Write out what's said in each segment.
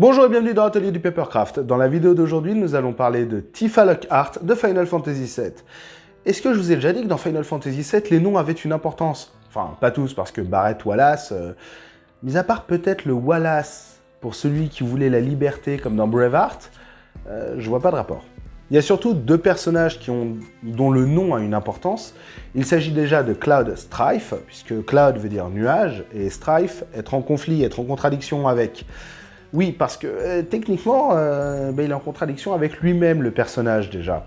Bonjour et bienvenue dans l'atelier du Papercraft. Dans la vidéo d'aujourd'hui, nous allons parler de Tifa Lockhart de Final Fantasy VII. Est-ce que je vous ai déjà dit que dans Final Fantasy VII, les noms avaient une importance? Enfin, pas tous, parce que Barrett, Wallace... mis à part peut-être le Wallace, pour celui qui voulait la liberté, comme dans Braveheart, je vois pas de rapport. Il y a surtout deux personnages dont le nom a une importance. Il s'agit déjà de Cloud Strife, puisque Cloud veut dire nuage, et Strife, être en conflit, être en contradiction avec... Oui, parce que techniquement, il est en contradiction avec lui-même, le personnage, déjà.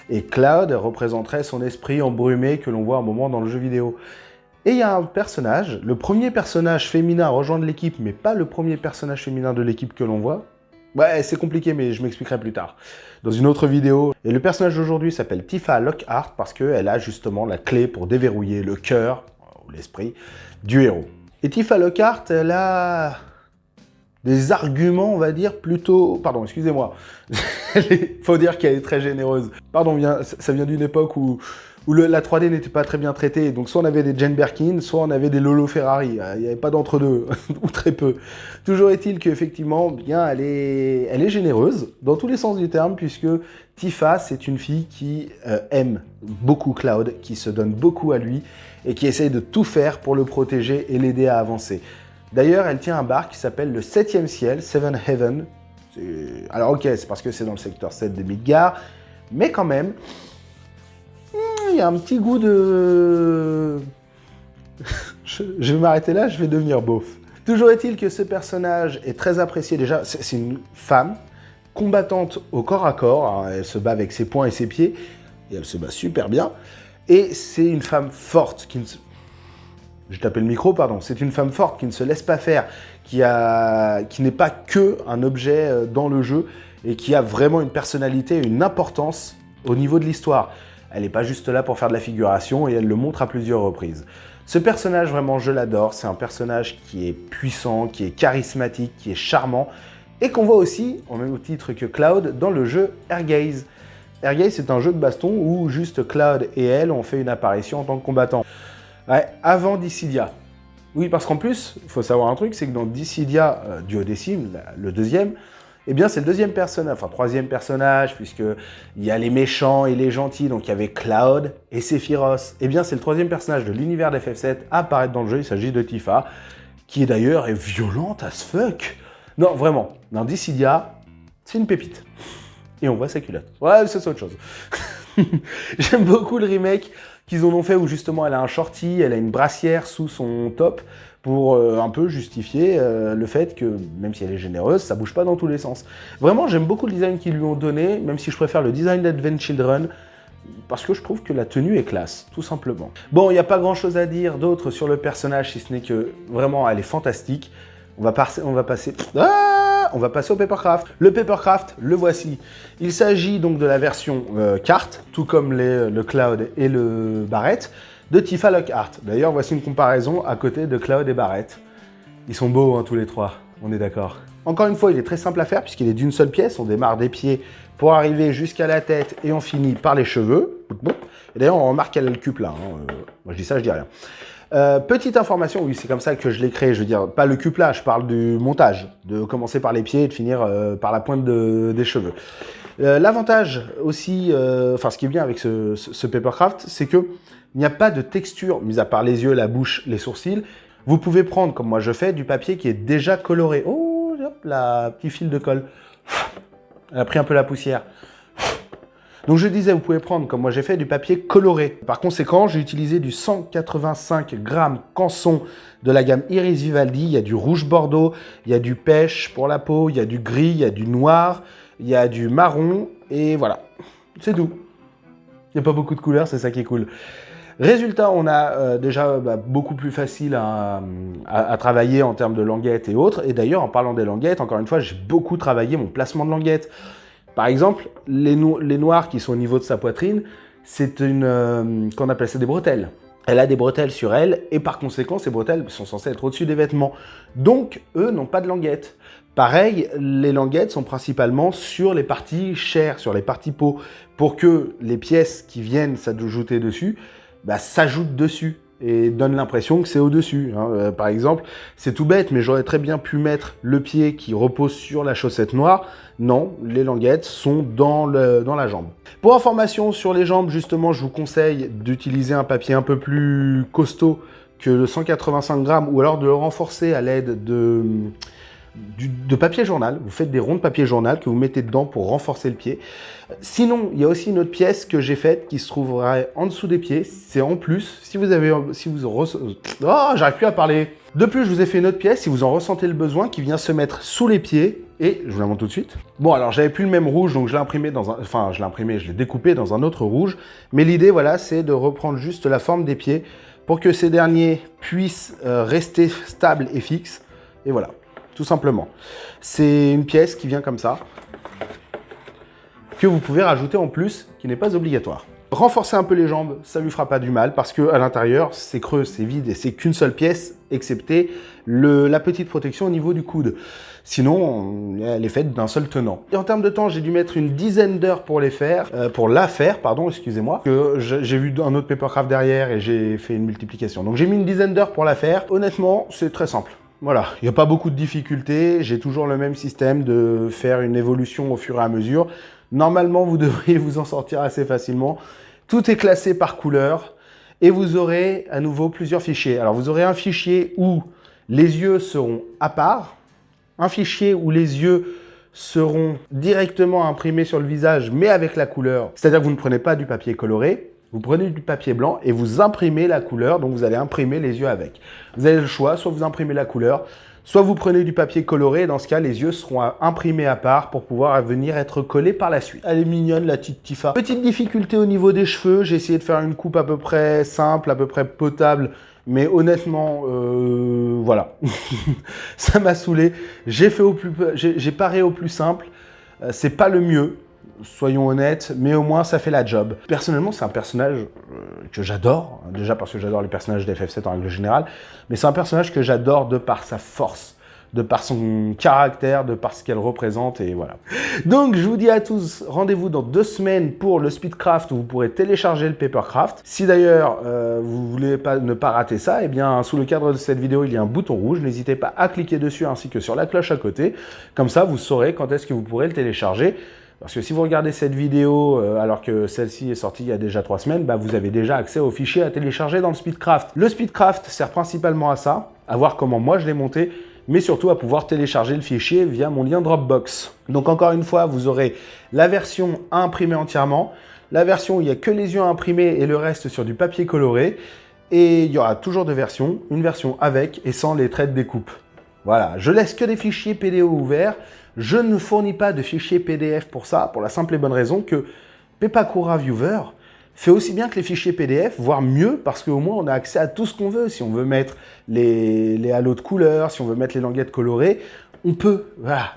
Et Cloud représenterait son esprit embrumé que l'on voit un moment dans le jeu vidéo. Et il y a un personnage, le premier personnage féminin à rejoindre l'équipe, mais pas le premier personnage féminin de l'équipe que l'on voit. Ouais, c'est compliqué, mais je m'expliquerai plus tard, dans une autre vidéo. Et le personnage d'aujourd'hui s'appelle Tifa Lockhart, parce qu'elle a justement la clé pour déverrouiller le cœur, ou l'esprit, du héros. Et Tifa Lockhart, elle a... des arguments, on va dire, plutôt... Pardon, excusez-moi. Faut dire qu'elle est très généreuse. Pardon, ça vient d'une époque où la 3D n'était pas très bien traitée. Donc soit on avait des Jane Birkin, soit on avait des Lolo Ferrari. Il n'y avait pas d'entre-deux, ou très peu. Toujours est-il qu'effectivement, bien, elle est généreuse, dans tous les sens du terme, puisque Tifa, c'est une fille qui aime beaucoup Cloud, qui se donne beaucoup à lui, et qui essaye de tout faire pour le protéger et l'aider à avancer. D'ailleurs, elle tient un bar qui s'appelle le 7e ciel, Seven Heaven. Alors ok, c'est parce que c'est dans le secteur 7 de Midgar, mais quand même, il y a un petit goût de... je vais m'arrêter là, je vais devenir beauf. Toujours est-il que ce personnage est très apprécié déjà, c'est une femme combattante au corps à corps, hein, elle se bat avec ses poings et ses pieds, et elle se bat super bien, et c'est une femme forte qui ne se... Je tapais le micro, pardon. C'est une femme forte qui ne se laisse pas faire, qui n'est pas que un objet dans le jeu et qui a vraiment une personnalité, une importance au niveau de l'histoire. Elle n'est pas juste là pour faire de la figuration et elle le montre à plusieurs reprises. Ce personnage, vraiment, je l'adore. C'est un personnage qui est puissant, qui est charismatique, qui est charmant et qu'on voit aussi, au même titre que Cloud, dans le jeu Airgaze. Airgaze, c'est un jeu de baston où juste Cloud et elle ont fait une apparition en tant que combattants. Ouais, avant Dissidia. Oui, parce qu'en plus, il faut savoir un truc, c'est que dans Dissidia, Duodécime, le deuxième, eh bien c'est le deuxième personnage, enfin troisième personnage, puisqu'il y a les méchants et les gentils, donc il y avait Cloud et Sephiroth. Eh bien c'est le troisième personnage de l'univers d'FF7 à apparaître dans le jeu, il s'agit de Tifa, qui d'ailleurs est violente as fuck. Non, vraiment, dans Dissidia, c'est une pépite. Et on voit sa culotte. Ouais, c'est autre chose. J'aime beaucoup le remake qu'ils en ont fait où justement elle a un shorty, elle a une brassière sous son top pour un peu justifier le fait que, même si elle est généreuse, ça bouge pas dans tous les sens. Vraiment, j'aime beaucoup le design qu'ils lui ont donné, même si je préfère le design d'Advent Children, parce que je trouve que la tenue est classe, tout simplement. Bon, il n'y a pas grand chose à dire d'autre sur le personnage, si ce n'est que vraiment elle est fantastique. On va passer au Papercraft. Le Papercraft, le voici. Il s'agit donc de la version carte, tout comme le Cloud et le Barrett, de Tifa Lockhart. D'ailleurs, voici une comparaison à côté de Cloud et Barrett. Ils sont beaux, hein, tous les trois, on est d'accord. Encore une fois, il est très simple à faire puisqu'il est d'une seule pièce. On démarre des pieds pour arriver jusqu'à la tête et on finit par les cheveux. Et d'ailleurs, on remarque qu'elle a le cul là. Moi, je dis ça, je dis rien. Petite information, oui, c'est comme ça que je l'ai créé, je veux dire, pas le cul plat, je parle du montage, de commencer par les pieds et de finir par la pointe des cheveux. L'avantage aussi, ce qui est bien avec ce Papercraft, c'est qu'il n'y a pas de texture, mis à part les yeux, la bouche, les sourcils. Vous pouvez prendre, comme moi je fais, du papier qui est déjà coloré. Oh, hop là, petit fil de colle. Elle a pris un peu la poussière. Donc je disais, vous pouvez prendre, comme moi j'ai fait, du papier coloré. Par conséquent, j'ai utilisé du 185 grammes Canson de la gamme Iris Vivaldi. Il y a du rouge bordeaux, il y a du pêche pour la peau, il y a du gris, il y a du noir, il y a du marron, et voilà. C'est tout. Il n'y a pas beaucoup de couleurs, c'est ça qui est cool. Résultat, on a déjà beaucoup plus facile à travailler en termes de languettes et autres. Et d'ailleurs, en parlant des languettes, encore une fois, j'ai beaucoup travaillé mon placement de languettes. Par exemple, les noirs qui sont au niveau de sa poitrine, c'est qu'on appelle ça des bretelles. Elle a des bretelles sur elle et par conséquent, ces bretelles sont censées être au-dessus des vêtements. Donc, eux n'ont pas de languettes. Pareil, les languettes sont principalement sur les parties chairs, sur les parties peau, pour que les pièces qui viennent s'ajouter dessus, s'ajoutent dessus. et donne l'impression que c'est au-dessus. Hein. Par exemple, c'est tout bête, mais j'aurais très bien pu mettre le pied qui repose sur la chaussette noire. Non, les languettes sont dans la jambe. Pour information sur les jambes, justement, je vous conseille d'utiliser un papier un peu plus costaud que le 185 grammes, ou alors de le renforcer à l'aide de papier journal. Vous faites des ronds de papier journal que vous mettez dedans pour renforcer le pied. Sinon, il y a aussi une autre pièce que j'ai faite qui se trouvera en dessous des pieds. C'est en plus, j'arrive plus à parler. De plus, je vous ai fait une autre pièce, si vous en ressentez le besoin, qui vient se mettre sous les pieds. Et je vous la montre tout de suite. Bon, alors j'avais plus le même rouge, donc je l'ai découpé dans un autre rouge. Mais l'idée, voilà, c'est de reprendre juste la forme des pieds pour que ces derniers puissent rester stables et fixes. Et voilà, tout simplement. C'est une pièce qui vient comme ça, que vous pouvez rajouter en plus, qui n'est pas obligatoire. Renforcer un peu les jambes, ça lui fera pas du mal, parce que à l'intérieur, c'est creux, c'est vide, et c'est qu'une seule pièce, excepté la petite protection au niveau du coude. Sinon, elle est faite d'un seul tenant. Et en termes de temps, j'ai dû mettre une dizaine d'heures pour la faire, excusez-moi. J'ai vu un autre papercraft derrière et j'ai fait une multiplication. Donc j'ai mis une dizaine d'heures pour la faire. Honnêtement, c'est très simple. Voilà, il n'y a pas beaucoup de difficultés. J'ai toujours le même système de faire une évolution au fur et à mesure. Normalement, vous devriez vous en sortir assez facilement. Tout est classé par couleur et vous aurez à nouveau plusieurs fichiers. Alors, vous aurez un fichier où les yeux seront à part, un fichier où les yeux seront directement imprimés sur le visage, mais avec la couleur. C'est-à-dire que vous ne prenez pas du papier coloré, vous prenez du papier blanc et vous imprimez la couleur, donc vous allez imprimer les yeux avec. Vous avez le choix, soit vous imprimez la couleur, soit vous prenez du papier coloré, dans ce cas, les yeux seront imprimés à part pour pouvoir venir être collés par la suite. Elle est mignonne, la petite Tifa. Petite difficulté au niveau des cheveux, j'ai essayé de faire une coupe à peu près simple, à peu près potable, mais honnêtement, voilà, ça m'a saoulé. J'ai paré au plus simple, c'est pas le mieux, soyons honnêtes, mais au moins ça fait la job. Personnellement, c'est un personnage que j'adore, déjà parce que j'adore les personnages d'FF7 en règle générale, mais c'est un personnage que j'adore de par sa force, de par son caractère, de par ce qu'elle représente, et voilà. Donc, je vous dis à tous, rendez-vous dans 2 semaines pour le Speedcraft, où vous pourrez télécharger le Papercraft. Si d'ailleurs, vous voulez ne pas rater ça, eh bien, sous le cadre de cette vidéo, il y a un bouton rouge. N'hésitez pas à cliquer dessus, ainsi que sur la cloche à côté. Comme ça, vous saurez quand est-ce que vous pourrez le télécharger. Parce que si vous regardez cette vidéo alors que celle-ci est sortie il y a déjà 3 semaines, bah, vous avez déjà accès aux fichiers à télécharger dans le Speedcraft. Le Speedcraft sert principalement à ça, à voir comment moi je l'ai monté, mais surtout à pouvoir télécharger le fichier via mon lien Dropbox. Donc encore une fois, vous aurez la version à imprimer entièrement, la version où il n'y a que les yeux imprimés et le reste sur du papier coloré, et il y aura toujours 2 versions, une version avec et sans les traits de découpe. Voilà, je laisse que des fichiers PDO ouverts. Je ne fournis pas de fichiers PDF pour ça, pour la simple et bonne raison que Pepakura Viewer fait aussi bien que les fichiers PDF, voire mieux, parce qu'au moins on a accès à tout ce qu'on veut. Si on veut mettre les halos de couleurs, si on veut mettre les languettes colorées, on peut. Voilà,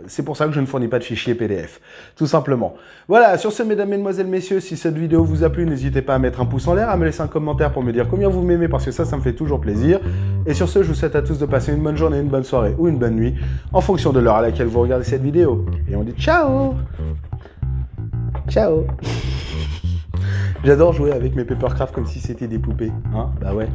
c'est pour ça que je ne fournis pas de fichiers PDF, tout simplement. Voilà, sur ce, mesdames, mesdemoiselles, messieurs, si cette vidéo vous a plu, n'hésitez pas à mettre un pouce en l'air, à me laisser un commentaire pour me dire combien vous m'aimez, parce que ça me fait toujours plaisir. Et sur ce, je vous souhaite à tous de passer une bonne journée, une bonne soirée ou une bonne nuit, en fonction de l'heure à laquelle vous regardez cette vidéo. Et on dit ciao! Ciao! J'adore jouer avec mes Papercraft comme si c'était des poupées, hein? Bah ouais.